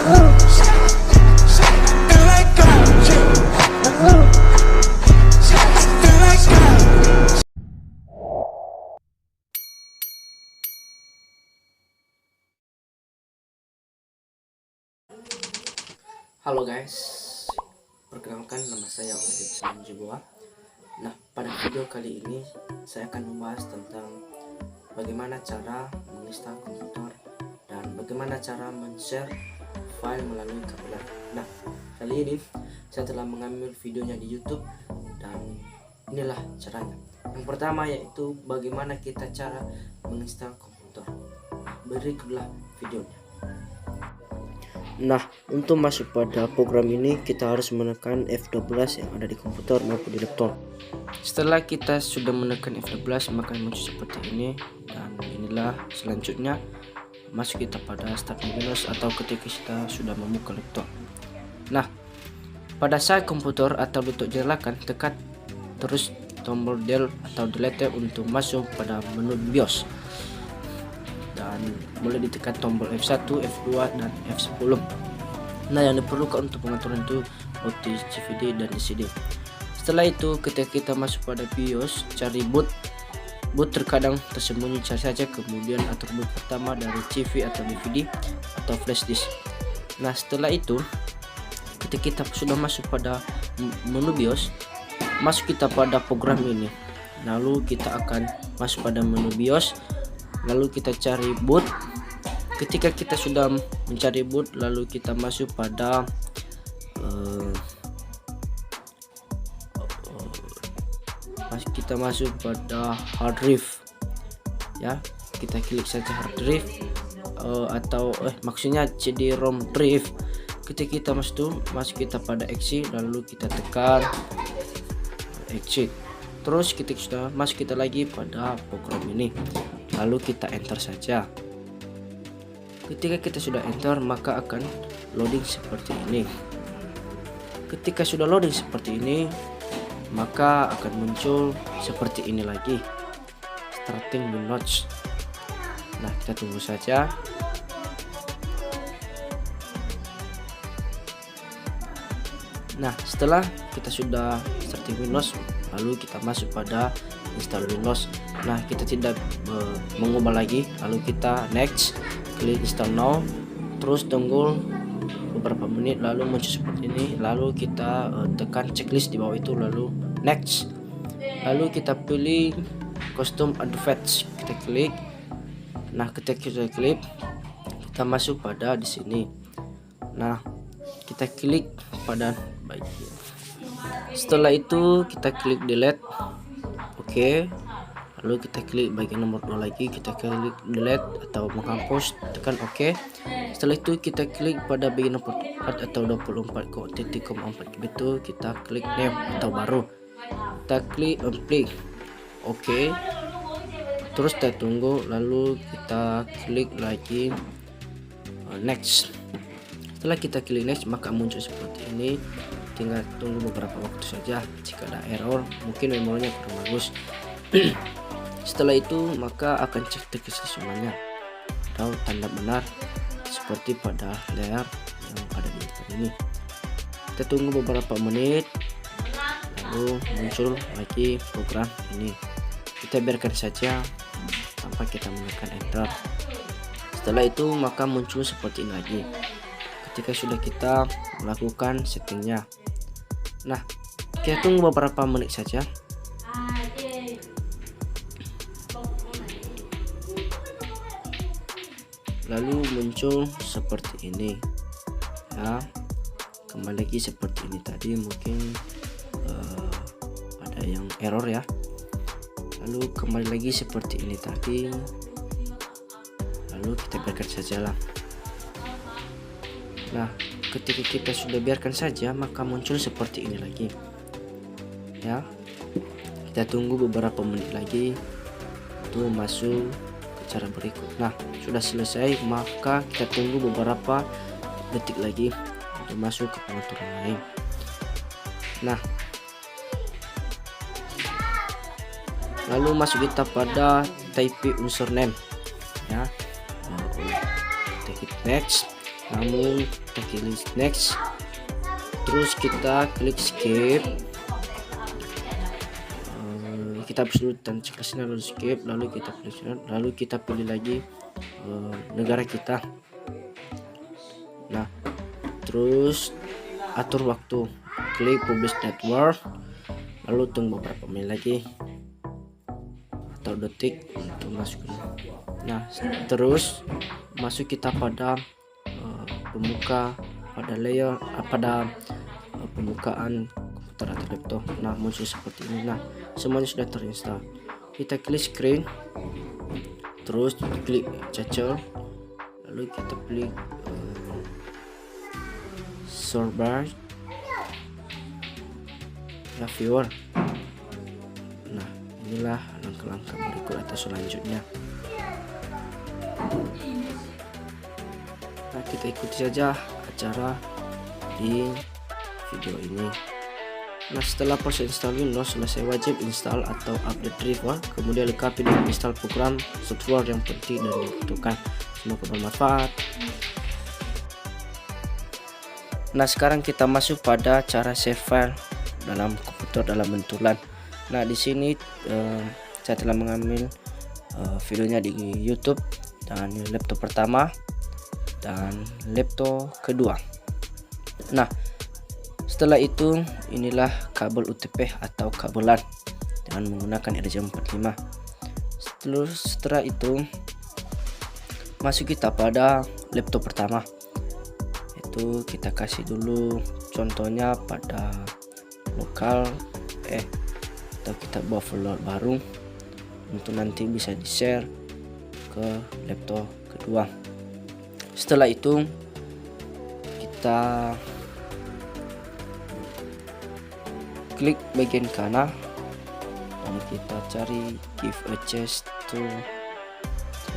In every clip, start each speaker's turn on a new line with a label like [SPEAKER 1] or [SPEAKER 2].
[SPEAKER 1] Halo guys, perkenalkan nama saya Ovid Sanjiboa. Nah, pada video kali ini saya akan membahas tentang bagaimana cara menginstal komputer dan bagaimana cara men-share file melalui kabel. Nah, kali ini saya telah mengambil videonya di YouTube dan inilah caranya. Yang pertama yaitu bagaimana kita cara menginstal komputer. Berikutlah videonya. Nah, untuk masuk pada program ini kita harus menekan F12 yang ada di komputer maupun di laptop. Setelah kita sudah menekan F12 maka muncul seperti ini, dan inilah selanjutnya masuk kita pada start Windows atau ketika kita sudah membuka laptop. Nah, pada saat komputer atau laptop dinyalakan, tekan terus tombol del atau delete untuk masuk pada menu BIOS. Dan boleh ditekan tombol F1, F2 dan F10. Nah, yang diperlukan untuk pengaturan itu OT, CVD dan DCD. Setelah itu ketika kita masuk pada BIOS, cari boot terkadang tersembunyi, cari saja kemudian atur boot pertama dari CV atau DVD atau flash disk. Nah, setelah itu ketika kita sudah masuk pada menu BIOS, masuk kita pada program ini, lalu kita akan masuk pada menu BIOS, lalu kita cari boot. Ketika kita sudah mencari boot, lalu kita masuk pada hard drive ya, kita klik saja hard drive atau maksudnya CD-ROM drive. Ketika kita masuk kita pada exit, lalu kita tekan exit. Terus ketika sudah masuk kita lagi pada program ini, lalu kita enter saja. Ketika kita sudah enter maka akan loading seperti ini. Ketika sudah loading seperti ini maka akan muncul seperti ini lagi, starting Windows. Nah, kita tunggu saja. Nah, setelah kita sudah starting Windows, lalu kita masuk pada install Windows. Nah, kita tidak mengubah lagi, lalu kita next, klik install now, terus tunggu beberapa menit, lalu muncul seperti ini, lalu kita tekan checklist di bawah itu, lalu next, lalu kita pilih custom advanced, kita klik. Nah, ketika kita klik, kita masuk pada di sini. Nah, kita klik pada bagian. Setelah itu kita klik delete. Oke. Lalu kita klik bagian nomor 2 lagi, kita klik delete atau menghapus, tekan oke. Setelah itu kita klik pada bagian nomor 4 atau 24,4 itu, kita klik name atau baru. Kita klik apply. Oke. Terus kita tunggu, lalu kita klik lagi next. Setelah kita klik next maka muncul seperti ini. Tinggal tunggu beberapa waktu saja. Jika ada error, mungkin memorinya kurang bagus. Setelah itu maka akan cek teks semuanya atau tanda benar seperti pada layar yang ada di depan ini. Kita tunggu beberapa menit, lalu muncul lagi program ini. Kita biarkan saja sampai kita menekan enter. Setelah itu maka muncul seperti ini lagi ketika sudah kita melakukan settingnya. Nah, kita tunggu beberapa menit saja. Lalu muncul seperti ini ya, kembali lagi seperti ini. Tadi mungkin ada yang error ya, lalu kembali lagi seperti ini tadi, lalu kita biarkan saja lah. Nah, ketika kita sudah biarkan saja maka muncul seperti ini lagi ya. Kita tunggu beberapa menit lagi untuk masuk cara berikut. Nah, sudah selesai maka kita tunggu beberapa detik lagi untuk masuk ke pengaturan lain. Nah, lalu masuk kita pada type username ya. Kita klik next, namun kita klik next, terus kita klik skip. Kita hapus dulu dan cekasnya, lalu skip, lalu kita pilih, lalu kita pilih lagi negara kita. Nah, terus atur waktu, klik publish network, lalu tunggu beberapa menit lagi atau detik untuk masuk. Nah, terus masuk kita pada pembuka, pada layer, pada pembukaan komputer atau laptop. Nah, muncul seperti ini. Nah, semuanya sudah terinstall. Kita klik screen, terus klik cancel, lalu kita pilih server ya viewer. Nah, inilah langkah-langkah berikut atau selanjutnya. Nah, kita ikuti saja acara di video ini. Nah, setelah proses install Windows selesai, wajib install atau update driver, kemudian lengkapi dengan install program software yang penting dan dibutuhkan. Semoga bermanfaat. Nah, sekarang kita masuk pada cara save file dalam komputer dalam bentuk LAN. Nah, di sini saya telah mengambil videonya di YouTube dan laptop pertama dan laptop kedua. Nah, setelah itu inilah kabel UTP atau kabel LAN dengan menggunakan RJ45. Setelah itu masuk kita pada laptop pertama. Itu kita kasih dulu contohnya pada lokal atau kita buat folder baru untuk nanti bisa di share ke laptop kedua. Setelah itu kita klik bagian kanan dan kita cari give access to,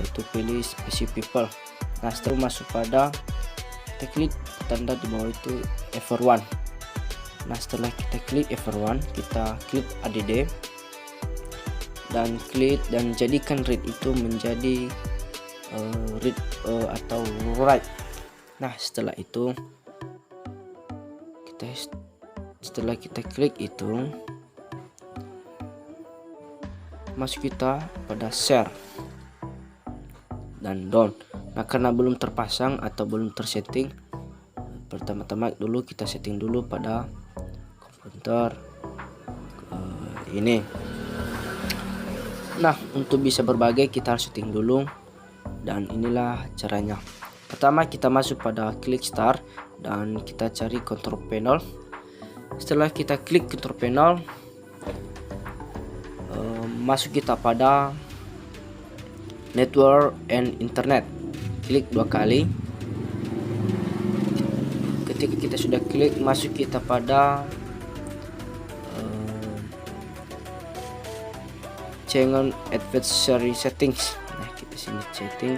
[SPEAKER 1] itu pilih specific people. Nah, setelah masuk pada, kita klik tanda di bawah itu Everyone. Nah, setelah kita klik Everyone, kita klik add dan klik dan jadikan read itu menjadi read atau write. Nah, setelah itu setelah kita klik itu, masuk kita pada share dan down. Nah, karena belum terpasang atau belum tersetting, pertama-tama dulu kita setting dulu pada komputer ini. Nah, untuk bisa berbagi kita harus setting dulu dan inilah caranya. Pertama, kita masuk pada klik start dan kita cari control panel. Setelah kita klik control panel, masuk kita pada network and internet, klik 2 kali. Ketika kita sudah klik, masuk kita pada channel advisory settings. Nah, kita sini setting.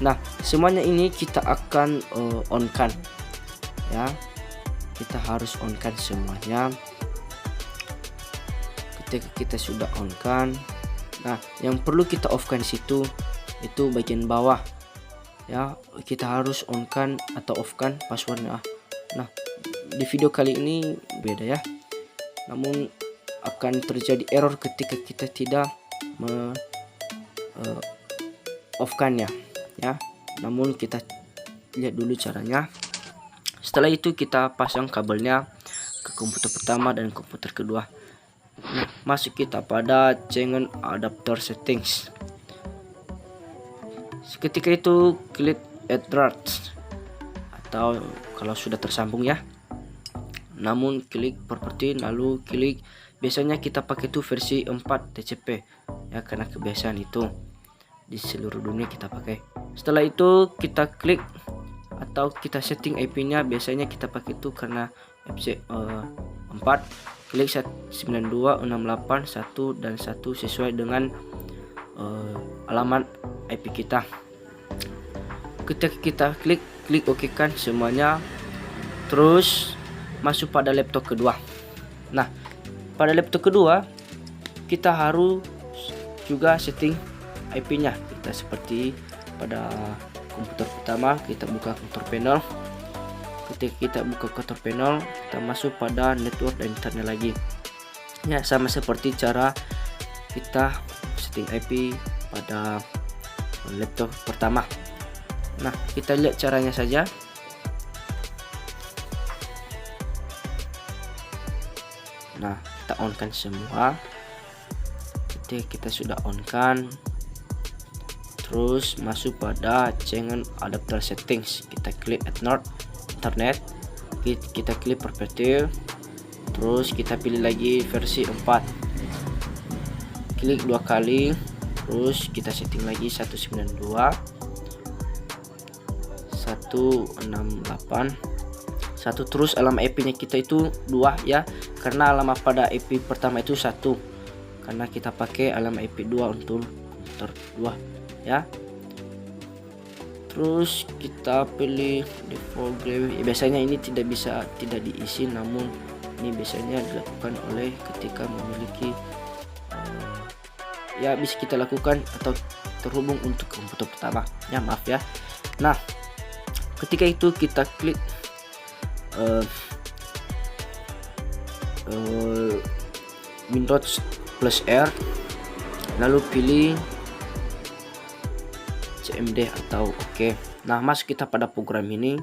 [SPEAKER 1] Nah, semuanya ini kita akan on kan ya, kita harus on kan semuanya. Ketika kita sudah on kan, nah yang perlu kita off kan situ itu bagian bawah ya, kita harus on kan atau off kan passwordnya. Nah, di video kali ini beda ya, namun akan terjadi error ketika kita tidak off kan ya. Namun kita lihat dulu caranya. Setelah itu kita pasang kabelnya ke komputer pertama dan komputer kedua. Nah, masuk kita pada channel adapter settings. Ketika itu klik address atau kalau sudah tersambung ya. Namun klik property, lalu klik, biasanya kita pakai itu versi 4 TCP ya, karena kebiasaan itu di seluruh dunia kita pakai. Setelah itu kita klik atau kita setting IP-nya, biasanya kita pakai itu karena FC 4, klik 192.168.1 dan 1 sesuai dengan alamat IP kita. Ketika kita klik OK kan semuanya, terus masuk pada laptop kedua. Nah, pada laptop kedua kita harus juga setting IP-nya, kita seperti pada komputer pertama, kita buka control panel. Ketika kita buka control panel, kita masuk pada network dan internet lagi. Ya, sama seperti cara kita setting IP pada laptop pertama. Nah, kita lihat caranya saja. Nah, kita on kan semua. Ketika kita sudah on kan, terus masuk pada change adapter settings, kita klik internet, kita klik property, terus kita pilih lagi versi 4, klik 2 kali, terus kita setting lagi 192.168.1, terus alamat IP nya kita itu 2 ya, karena alamat pada IP pertama itu 1, karena kita pakai alamat IP 2 untuk komputer 2 ya. Terus kita pilih default graphic. Biasanya ini tidak diisi, namun ini biasanya dilakukan oleh ketika memiliki ya, bisa kita lakukan atau terhubung untuk komputer pertama ya, maaf ya. Nah, ketika itu kita klik Windows plus R, lalu pilih CMD atau OK. Nah, masuk kita pada program ini,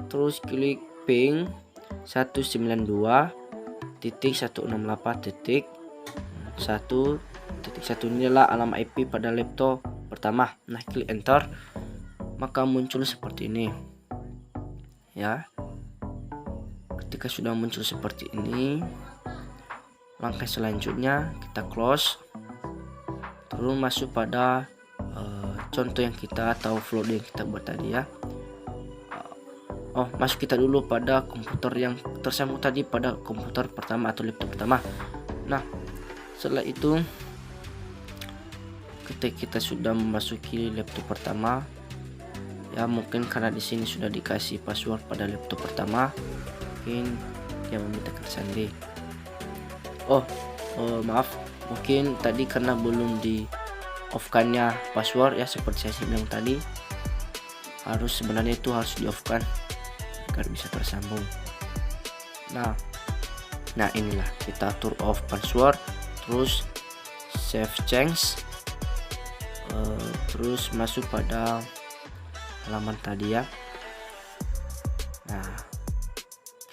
[SPEAKER 1] terus klik ping 192.168.1.1, inilah alamat IP pada laptop pertama. Nah, klik enter, maka muncul seperti ini ya. Ketika sudah muncul seperti ini, langkah selanjutnya kita close, terus masuk pada contoh yang kita atau flow yang kita buat tadi ya. Masuk kita dulu pada komputer yang tersambung tadi pada komputer pertama atau laptop pertama. Nah, setelah itu ketika kita sudah memasuki laptop pertama ya, mungkin karena di sini sudah dikasih password pada laptop pertama, mungkin dia meminta sandi. Maaf, mungkin tadi karena belum di off kannya password ya, seperti saya bilang tadi, sebenarnya itu harus di off kan agar bisa tersambung. Nah inilah kita turn off password, terus save change, terus masuk pada halaman tadi ya. Nah,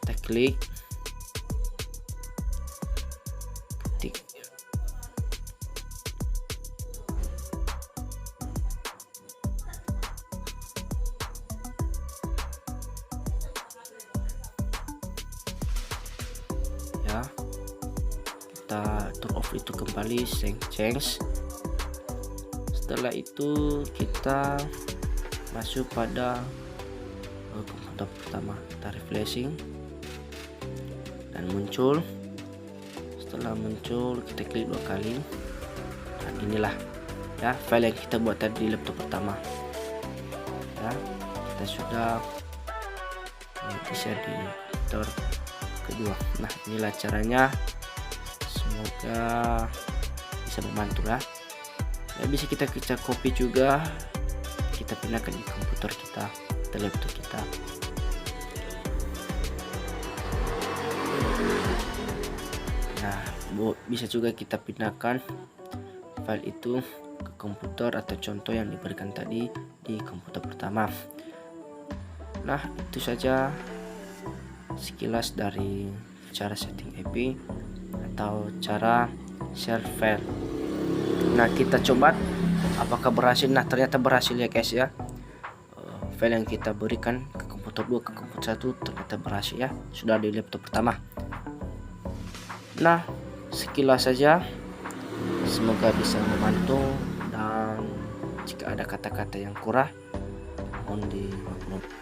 [SPEAKER 1] kita klik ketik ya, kita turn off itu kembali, change. Setelah itu kita masuk pada komputer pertama, kita refreshing dan muncul. Setelah muncul, kita klik 2 kali, dan inilah ya file yang kita buat tadi di laptop pertama ya. Kita sudah bisa di komputer kedua. Nah, inilah caranya, semoga bisa membantu ya. Bisa kita copy juga, kita pindahkan di komputer kita atau laptop kita. Nah, bisa juga kita pindahkan file itu ke komputer atau contoh yang diberikan tadi di komputer pertama. Nah, itu saja sekilas dari cara setting IP atau cara share file. Nah, kita coba apakah berhasil. Nah, ternyata berhasil ya guys ya. File yang kita berikan ke komputer 2 ke komputer 1 ternyata berhasil ya, sudah di laptop pertama. Nah, sekilas saja, semoga bisa membantu, dan jika ada kata-kata yang kurang mohon dimaklumi.